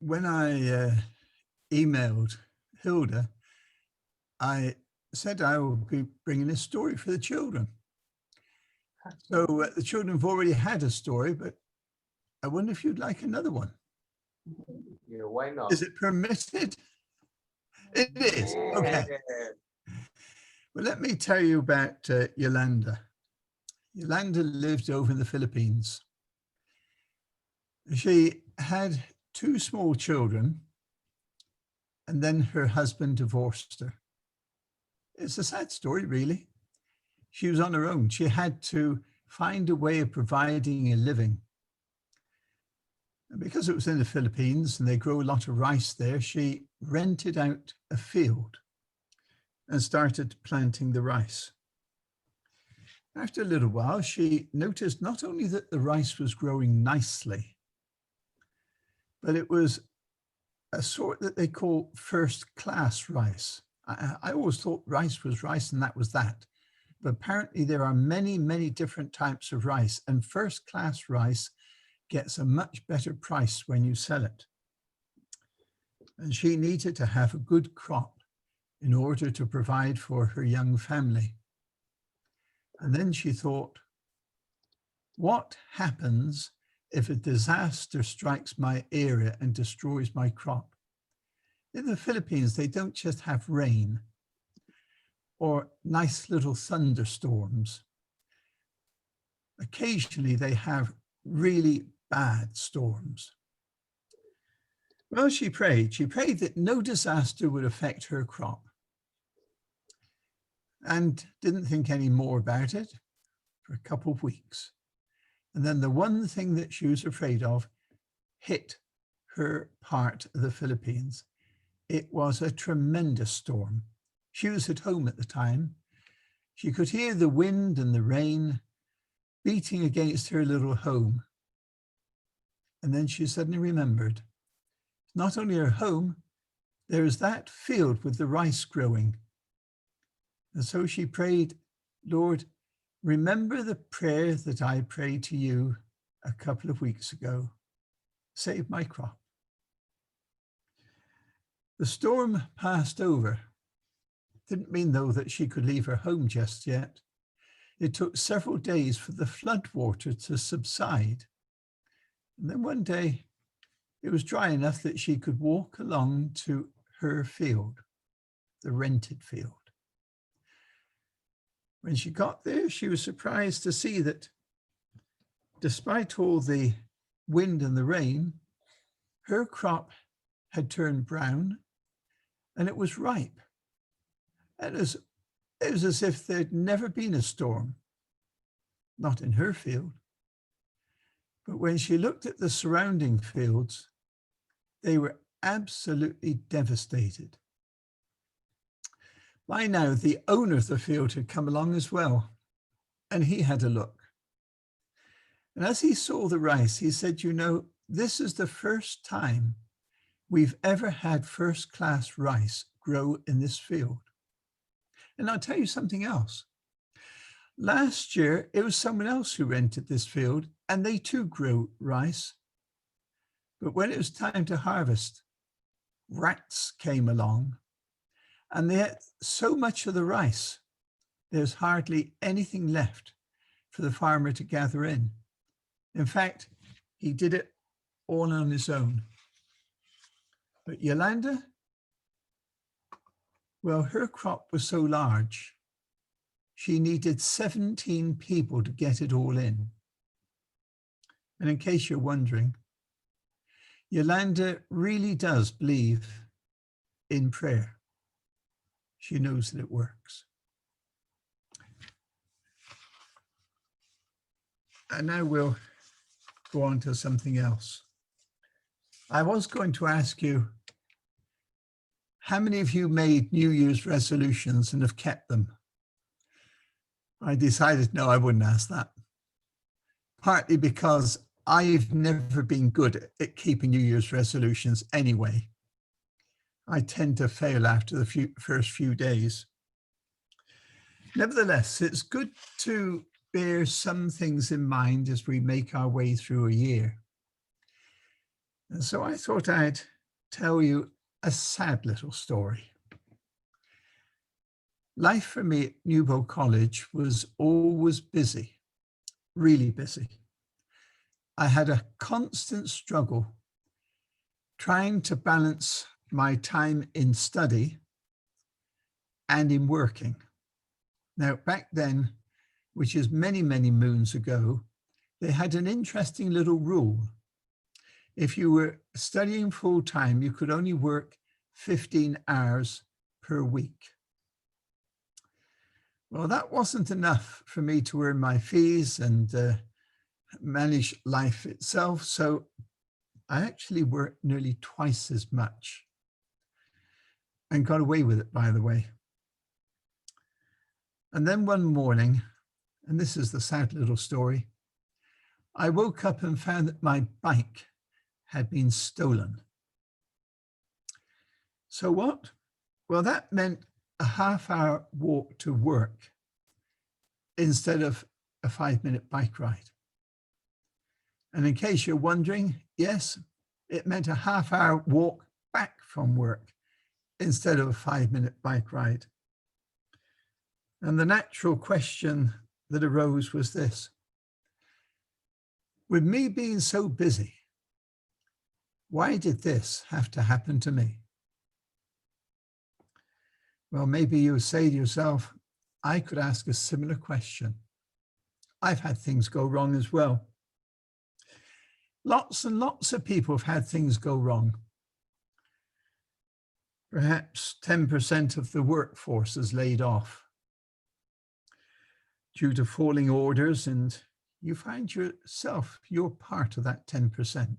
when I emailed Hilda, I said I will be bringing a story for the children. So the children have already had a story, but I wonder if you'd like another one. Yeah, why not? Is it permitted? It is. Okay. Well, let me tell you about Yolanda. Yolanda lived over in the Philippines. She had 2 small children, and then her husband divorced her. It's a sad story, really. She was on her own. She had to find a way of providing a living. And because it was in the Philippines and they grow a lot of rice there, she rented out a field and started planting the rice. After a little while, she noticed not only that the rice was growing nicely, but it was a sort that they call first-class rice. I always thought rice was rice and that was that. But apparently there are many, many different types of rice, and first-class rice gets a much better price when you sell it. And she needed to have a good crop in order to provide for her young family. And then she thought, what happens if a disaster strikes my area and destroys my crop? In the Philippines, they don't just have rain or nice little thunderstorms. Occasionally, they have really bad storms. Well, she prayed that no disaster would affect her crop, and didn't think any more about it for a couple of weeks. And then the one thing that she was afraid of hit her part of the Philippines. It was a tremendous storm. She was at home at the time. She could hear the wind and the rain beating against her little home. And then she suddenly remembered, not only her home, there is that field with the rice growing. And so she prayed, Lord, remember the prayer that I prayed to you a couple of weeks ago. Save my crop. The storm passed over. Didn't mean, though, that she could leave her home just yet. It took several days for the floodwater to subside. And then one day, it was dry enough that she could walk along to her field, the rented field. When she got there, she was surprised to see that despite all the wind and the rain, her crop had turned brown and it was ripe. And it was as if there'd never been a storm, not in her field. But when she looked at the surrounding fields, they were absolutely devastated. By now, the owner of the field had come along as well, and he had a look. And as he saw the rice, he said, you know, this is the first time we've ever had first-class rice grow in this field. And I'll tell you something else. Last year, it was someone else who rented this field, and they too grew rice. But when it was time to harvest, rats came along, and they ate so much of the rice, there's hardly anything left for the farmer to gather in. In fact, he did it all on his own. But Yolanda, well, her crop was so large, she needed 17 people to get it all in. And in case you're wondering, Yolanda really does believe in prayer. She knows that it works. And now we'll go on to something else. I was going to ask you, how many of you made New Year's resolutions and have kept them? I decided, no, I wouldn't ask that. Partly because I've never been good at keeping New Year's resolutions anyway. I tend to fail after the first few days. Nevertheless, it's good to bear some things in mind as we make our way through a year. And so I thought I'd tell you a sad little story. Life for me at Newbold College was always busy, really busy. I had a constant struggle trying to balance my time in study and in working. Now, back then, which is many, many moons ago, they had an interesting little rule. If you were studying full time, you could only work 15 hours per week. Well, that wasn't enough for me to earn my fees and manage life itself. So I actually worked nearly twice as much and got away with it, by the way. And then one morning, and this is the sad little story, I woke up and found that my bike had been stolen. So what? Well, that meant a half-hour walk to work instead of a 5-minute bike ride. And in case you're wondering, yes, it meant a half-hour walk back from work instead of a 5-minute bike ride. And the natural question that arose was this: with me being so busy, why did this have to happen to me? Well, maybe you say to yourself, I could ask a similar question. I've had things go wrong as well. Lots and lots of people have had things go wrong. Perhaps 10% of the workforce is laid off due to falling orders, and you find yourself, you're part of that 10%.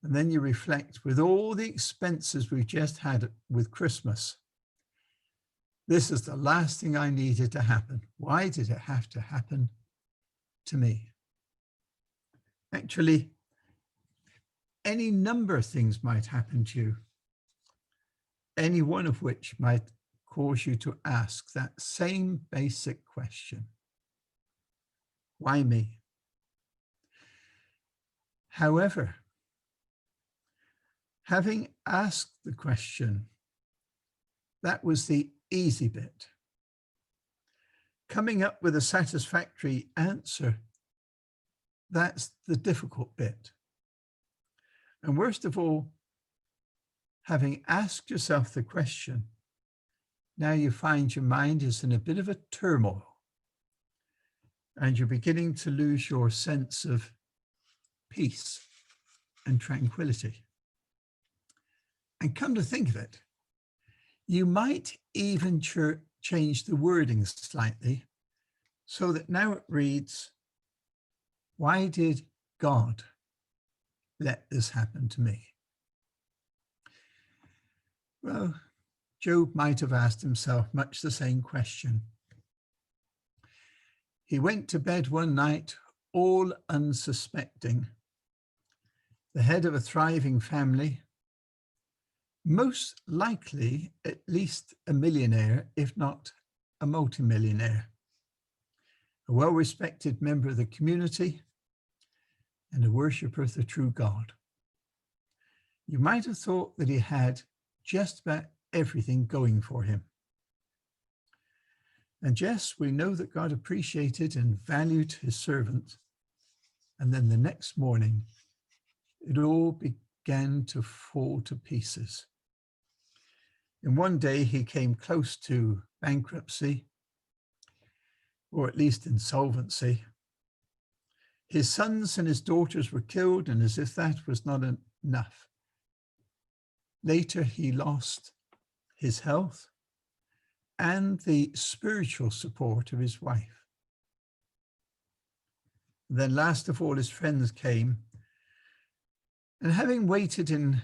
And then you reflect, with all the expenses we've just had with Christmas, this is the last thing I needed to happen. Why did it have to happen to me? Actually, any number of things might happen to you, any one of which might cause you to ask that same basic question. Why me? However, having asked the question, that was the easy bit. Coming up with a satisfactory answer, that's the difficult bit. And worst of all, having asked yourself the question, now you find your mind is in a bit of a turmoil and you're beginning to lose your sense of peace and tranquility. And come to think of it, you might even change the wording slightly so that now it reads, why did God let this happen to me? Well, Job might have asked himself much the same question. He went to bed one night, all unsuspecting, the head of a thriving family, most likely at least a millionaire, if not a multimillionaire, a well-respected member of the community and a worshipper of the true God. You might have thought that he had just about everything going for him. And yes, we know that God appreciated and valued his servant. And then the next morning, it all began to fall to pieces. In one day, he came close to bankruptcy, or at least insolvency. His sons and his daughters were killed, and as if that was not enough, later he lost his health and the spiritual support of his wife. Then last of all, his friends came, and having waited in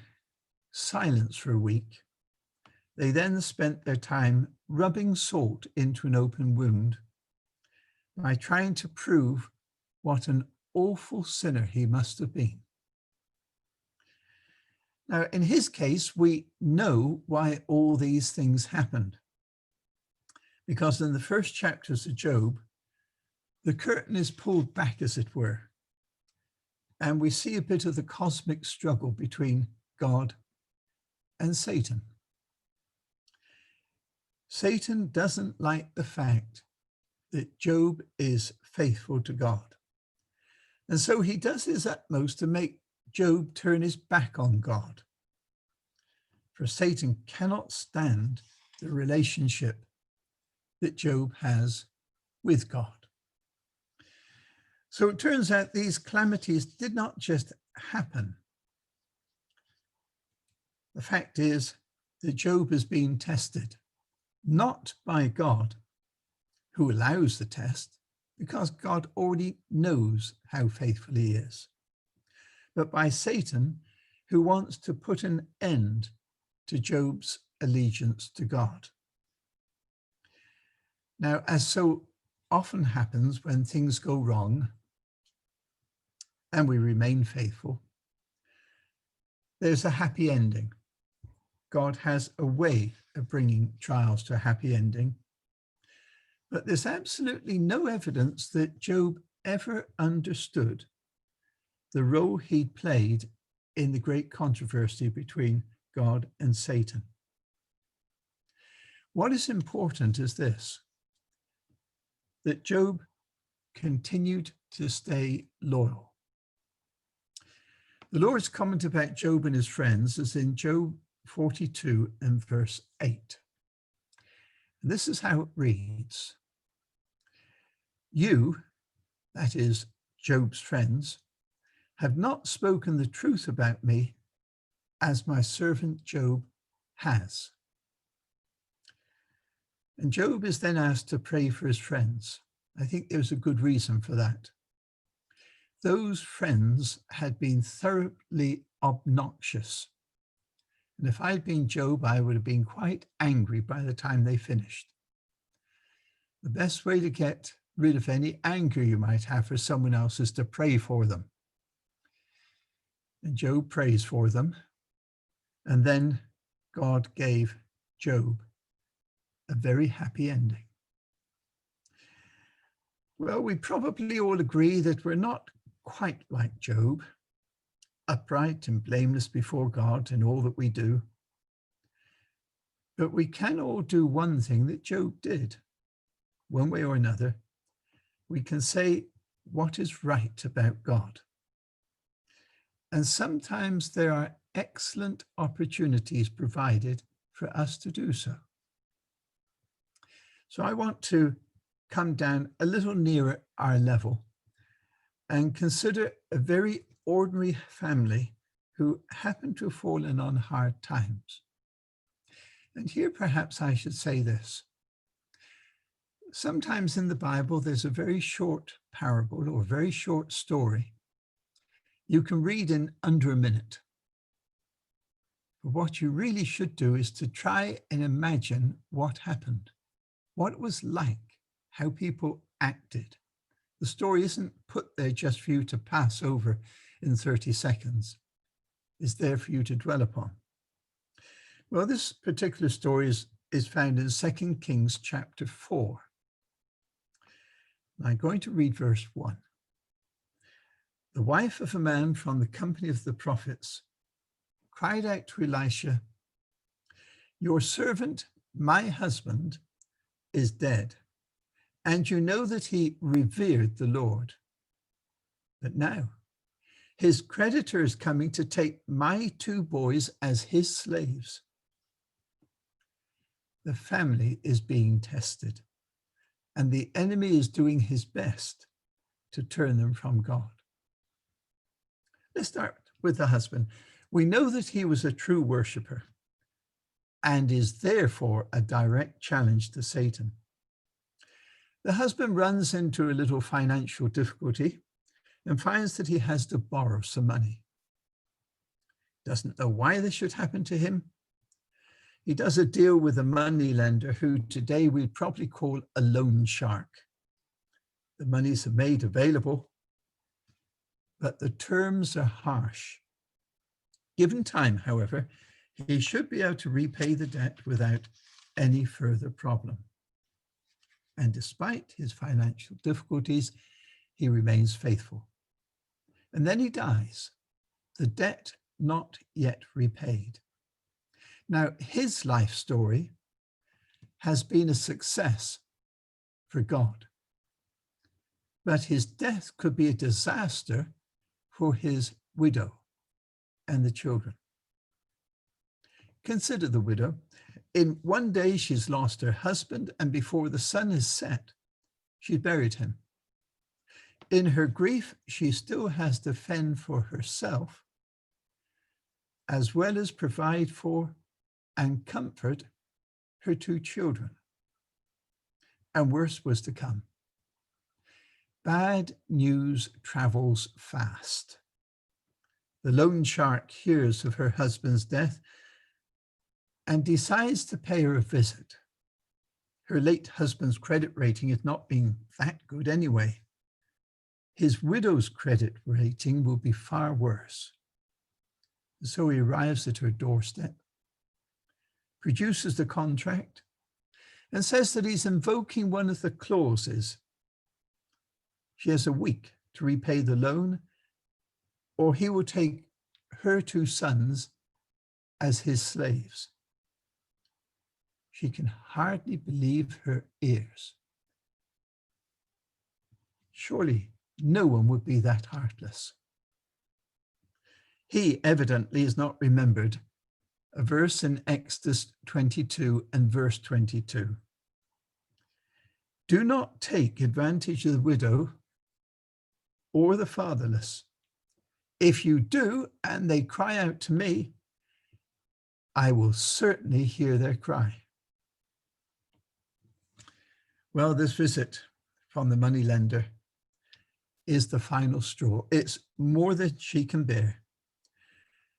silence for a week, they then spent their time rubbing salt into an open wound by trying to prove what an awful sinner he must have been. Now, in his case, we know why all these things happened. Because in the first chapters of Job, the curtain is pulled back, as it were. And we see a bit of the cosmic struggle between God and Satan. Satan doesn't like the fact that Job is faithful to God. And so he does his utmost to make Job turn his back on God. For Satan cannot stand the relationship that Job has with God. So it turns out these calamities did not just happen. The fact is that Job is being tested, not by God, who allows the test, because God already knows how faithful he is, but by Satan, who wants to put an end to Job's allegiance to God. Now, as so often happens when things go wrong and we remain faithful, there's a happy ending. God has a way of bringing trials to a happy ending. But there's absolutely no evidence that Job ever understood the role he'd played in the great controversy between God and Satan. What is important is this, that Job continued to stay loyal. The Lord's comment about Job and his friends is in Job 42 and verse 8. And this is how it reads. You, that is Job's friends, have not spoken the truth about me as my servant Job has. And Job is then asked to pray for his friends. I think there's a good reason for that. Those friends had been thoroughly obnoxious. And if I'd been Job, I would have been quite angry by the time they finished. The best way to get rid of any anger you might have for someone else is to pray for them. And Job prays for them. And then God gave Job a very happy ending. Well, we probably all agree that we're not quite like Job, upright and blameless before God in all that we do. But we can all do one thing that Job did. One way or another, we can say what is right about God. And sometimes there are excellent opportunities provided for us to do so. So I want to come down a little nearer our level and consider a very ordinary family who happen to have fallen on hard times. And here perhaps I should say this. Sometimes in the Bible, there's a very short parable or very short story you can read in under a minute. But what you really should do is to try and imagine what happened, what it was like, how people acted. The story isn't put there just for you to pass over in 30 seconds. It's there for you to dwell upon. Well, this particular story is found in 2 Kings chapter 4. I'm going to read verse 1. The wife of a man from the company of the prophets cried out to Elisha, your servant, my husband, is dead, and you know that he revered the Lord. But now his creditor is coming to take my 2 boys as his slaves. The family is being tested, and the enemy is doing his best to turn them from God. Let's start with the husband. We know that he was a true worshiper and is therefore a direct challenge to Satan. The husband runs into a little financial difficulty and finds that he has to borrow some money. Doesn't know why this should happen to him. He does a deal with a money lender who today we'd probably call a loan shark. The monies are made available, but the terms are harsh. Given time, however, he should be able to repay the debt without any further problem. And despite his financial difficulties, he remains faithful. And then he dies, the debt not yet repaid. Now, his life story has been a success for God, but his death could be a disaster for his widow and the children. Consider the widow. In one day, she's lost her husband, and before the sun is set, she's buried him. In her grief, she still has to fend for herself, as well as provide for and comfort her two children. And worse was to come. Bad news travels fast. The loan shark hears of her husband's death and decides to pay her a visit. Her late husband's credit rating is not being that good anyway. His widow's credit rating will be far worse. So he arrives at her doorstep, produces the contract, and says that he's invoking one of the clauses. She has a week to repay the loan, or he will take her two sons as his slaves. She can hardly believe her ears. Surely no one would be that heartless. He evidently has not remembered a verse in Exodus 22 and verse 22. Do not take advantage of the widow or the fatherless. If you do, and they cry out to me, I will certainly hear their cry. Well, this visit from the moneylender is the final straw. It's more than she can bear.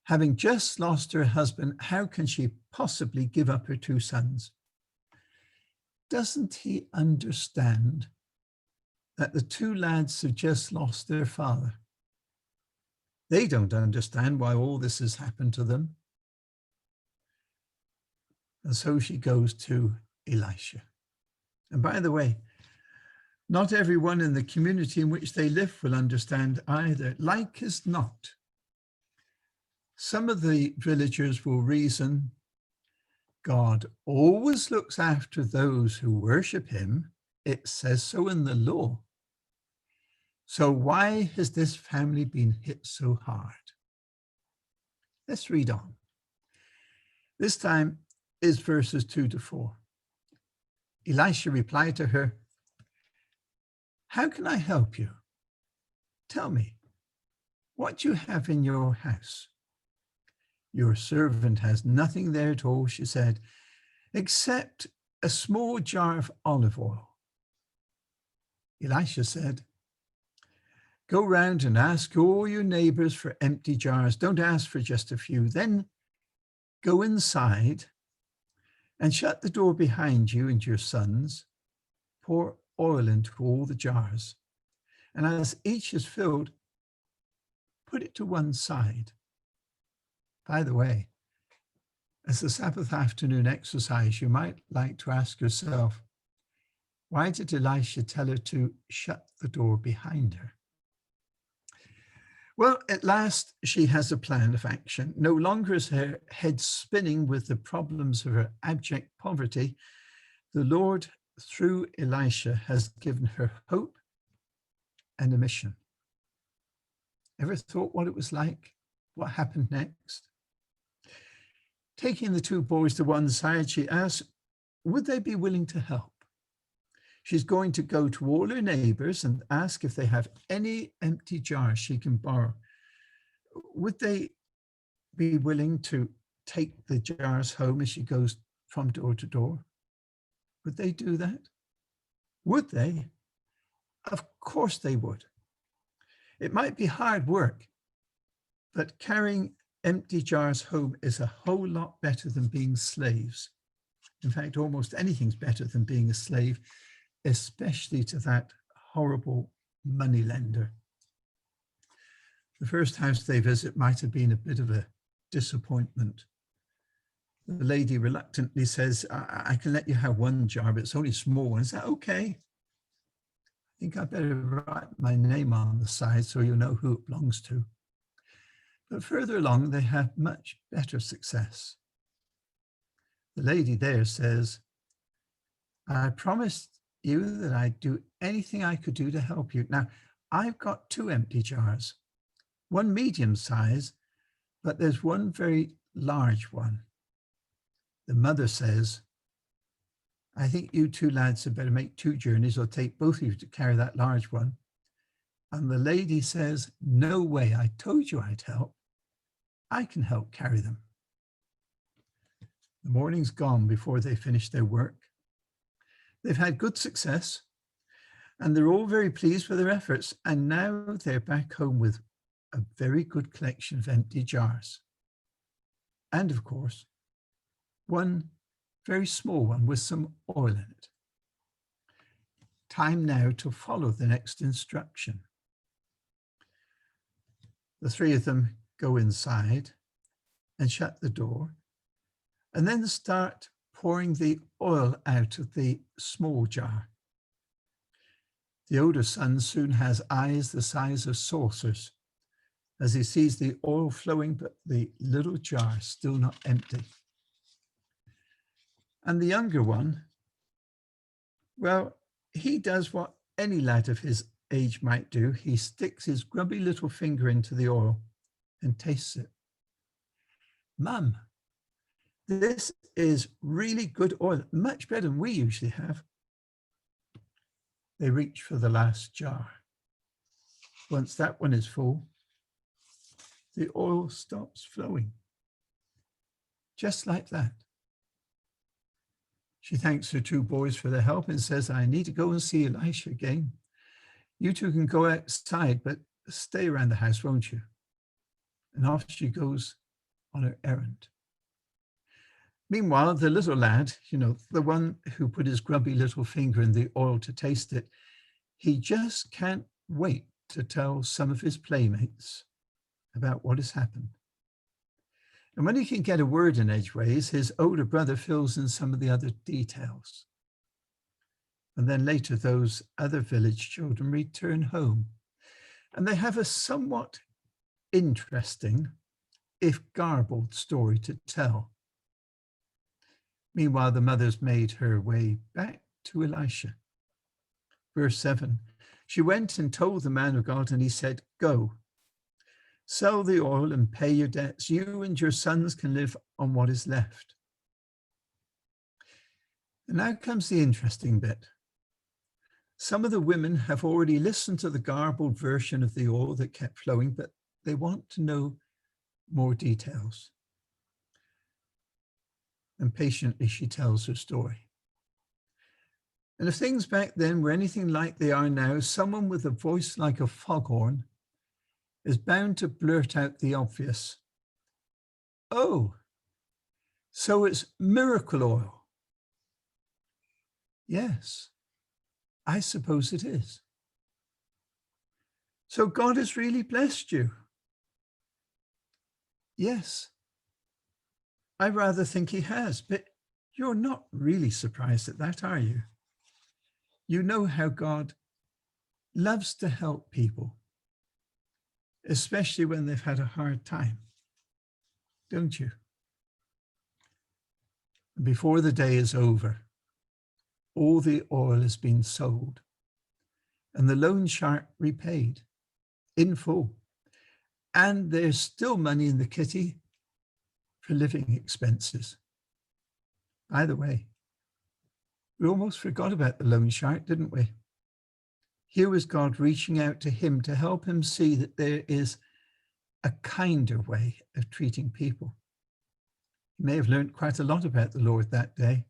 Having just lost her husband, how can she possibly give up her two sons? Doesn't he understand that the two lads have just lost their father? They don't understand why all this has happened to them. And so she goes to Elisha. And by the way, not everyone in the community in which they live will understand either. Like as not, some of the villagers will reason, God always looks after those who worship him. It says so in the law. So why has this family been hit so hard? Let's read on. This time is verses 2 to 4. Elisha replied to her, how can I help you? Tell me, what you have in your house? Your servant has nothing there at all, she said, except a small jar of olive oil. Elisha said, go round and ask all your neighbors for empty jars. Don't ask for just a few. Then go inside and shut the door behind you and your sons. Pour oil into all the jars. And as each is filled, put it to one side. By the way, as a Sabbath afternoon exercise, you might like to ask yourself, why did Elisha tell her to shut the door behind her? Well, at last she has a plan of action. No longer is her head spinning with the problems of her abject poverty. The Lord, through Elisha, has given her hope and a mission. Ever thought what it was like? What happened next? Taking the two boys to one side, she asked, would they be willing to help? She's going to go to all her neighbors and ask if they have any empty jars she can borrow. Would they be willing to take the jars home as she goes from door to door? Would they do that? Would they? Of course they would. It might be hard work, but carrying empty jars home is a whole lot better than being slaves. In fact, almost anything's better than being a slave, especially to that horrible moneylender. The first house they visit might have been a bit of a disappointment. The lady reluctantly says, I can let you have one jar, but it's only a small one. Is that okay? think I better write my name on the side so you know who it belongs to. But further along, they have much better success. The lady there says, I promised you that I'd do anything I could do to help you. Now, I've got 2 empty jars, one medium size, but there's one very large one. The mother says, I think you 2 lads had better make 2 journeys or take both of you to carry that large one. And the lady says, no way, I told you I'd help. I can help carry them. The morning's gone before they finish their work. They've had good success and they're all very pleased with their efforts. And now they're back home with a very good collection of empty jars. And of course, one very small one with some oil in it. Time now to follow the next instruction. The 3 of them go inside and shut the door, and then start pouring the oil out of the small jar. The older son soon has eyes the size of saucers as he sees the oil flowing, but the little jar still not empty. And the younger one, well, he does what any lad of his age might do. He sticks his grubby little finger into the oil and tastes it. Mum, this is really good oil, much better than we usually have. They reach for the last jar. Once that one is full, the oil stops flowing. Just like that. She thanks her 2 boys for their help and says, I need to go and see Elisha again. You 2 can go outside, but stay around the house, won't you? And off she goes on her errand. Meanwhile, the little lad, the one who put his grubby little finger in the oil to taste it, he just can't wait to tell some of his playmates about what has happened. And when he can get a word in edgeways, his older brother fills in some of the other details. And then later, those other village children return home, and they have a somewhat interesting, if garbled, story to tell. Meanwhile, the mother's made her way back to Elisha. Verse 7, she went and told the man of God, and he said, go, sell the oil and pay your debts. You and your sons can live on what is left. And now comes the interesting bit. Some of the women have already listened to the garbled version of the oil that kept flowing, but they want to know more details. And patiently she tells her story. And if things back then were anything like they are now, someone with a voice like a foghorn is bound to blurt out the obvious. Oh, so it's miracle oil. Yes, I suppose it is. So God has really blessed you. Yes, I rather think he has, but you're not really surprised at that, are you? You know how God loves to help people, especially when they've had a hard time, don't you? Before the day is over, all the oil has been sold and the loan shark repaid in full. And there's still money in the kitty for living expenses. By the way, we almost forgot about the loan shark, didn't we? Here was God reaching out to him to help him see that there is a kinder way of treating people. He may have learned quite a lot about the Lord that day,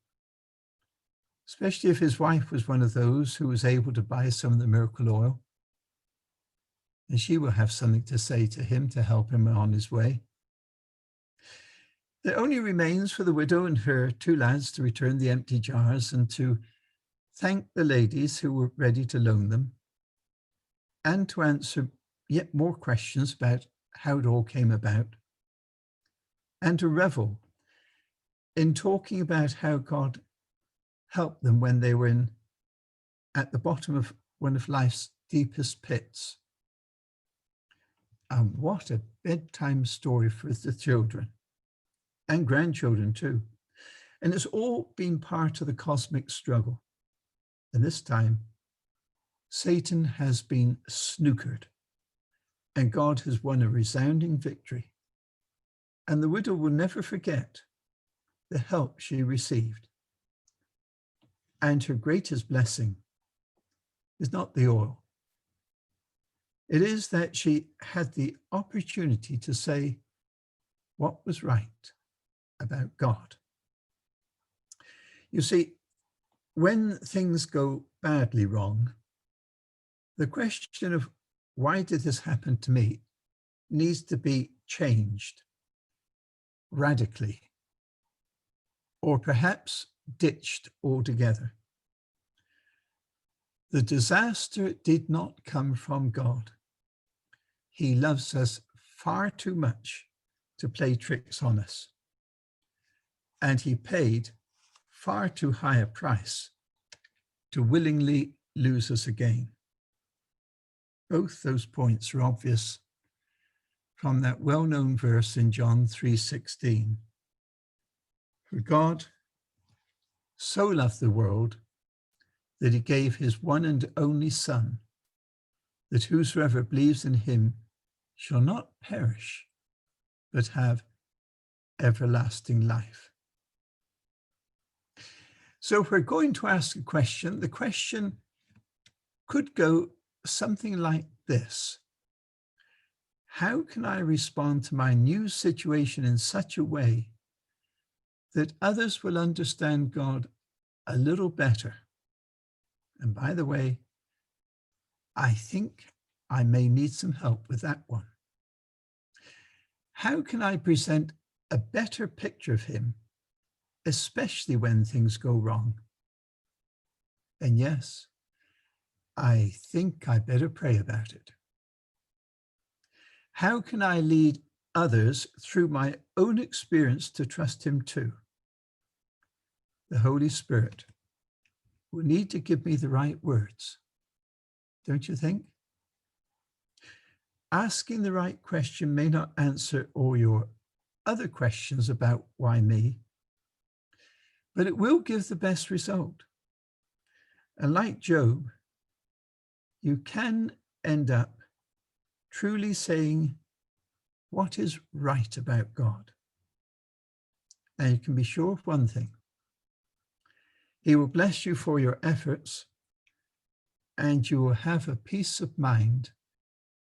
especially if his wife was one of those who was able to buy some of the miracle oil. And she will have something to say to him to help him on his way. There only remains for the widow and her 2 lads to return the empty jars and to thank the ladies who were ready to loan them, and to answer yet more questions about how it all came about, and to revel in talking about how God helped them when they were at the bottom of one of life's deepest pits. And what a bedtime story for the children and grandchildren too. And it's all been part of the cosmic struggle. And this time, Satan has been snookered and God has won a resounding victory. And the widow will never forget the help she received. And her greatest blessing is not the oil. It is that she had the opportunity to say what was right about God. You see, when things go badly wrong, the question of why did this happen to me needs to be changed radically, or perhaps ditched altogether. The disaster did not come from God. He loves us far too much to play tricks on us. And he paid far too high a price to willingly lose us again. Both those points are obvious from that well-known verse in John 3:16. For God so loved the world that he gave his one and only Son, that whosoever believes in him shall not perish, but have everlasting life. So if we're going to ask a question, the question could go something like this. How can I respond to my new situation in such a way that others will understand God a little better? And by the way, I think I may need some help with that one. How can I present a better picture of him, especially when things go wrong? And yes, I think I better pray about it. How can I lead others through my own experience to trust him too? The Holy Spirit will need to give me the right words, don't you think? Asking the right question may not answer all your other questions about why me, but it will give the best result. And like Job, you can end up truly saying what is right about God. And you can be sure of one thing. He will bless you for your efforts, and you will have a peace of mind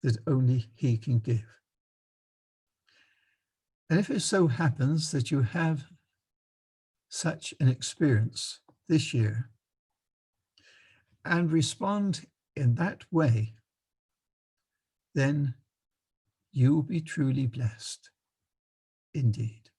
that only he can give. And if it so happens that you have such an experience this year and respond in that way, then you will be truly blessed indeed.